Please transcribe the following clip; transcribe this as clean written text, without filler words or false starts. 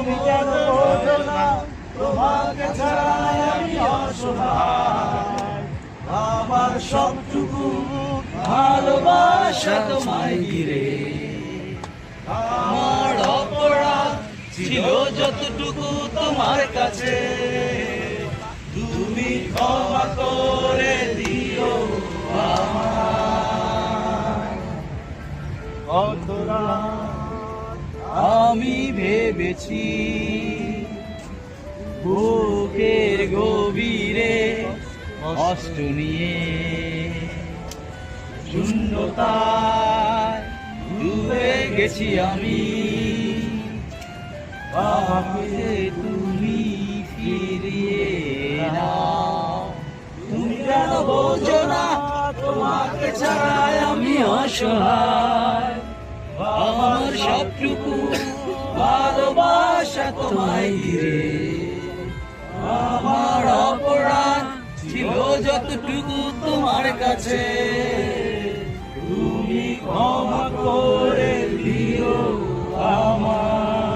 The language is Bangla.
তুমি কেন বোঝো না তোমাকে ছাড়াই আমি অসহায়। আমার সবটুকু ভালোবাসা তোমায় ঘিরে। আমার অপরাধ ছিল যতটুকু তোমার কাছে, তুমি ক্ষমা করে দিও আমায়। কত রাত আমি ভেবেছি বুকের গভীরে কষ্ট নিয়ে, শূন্যতায় ডুবে গেছি আমি। আমাকে তুমি ফিরিয়ে নাও। তুমি কেন বোঝো না তোমাকে ছাড়াই আমি অসহায়। আমার সবটুকু ভালোবাসা তোমায় ঘিরে। আমার অপরাধ ছিল যতটুকু তোমার কাছে, তুমি ক্ষমা করে দিও আমায়।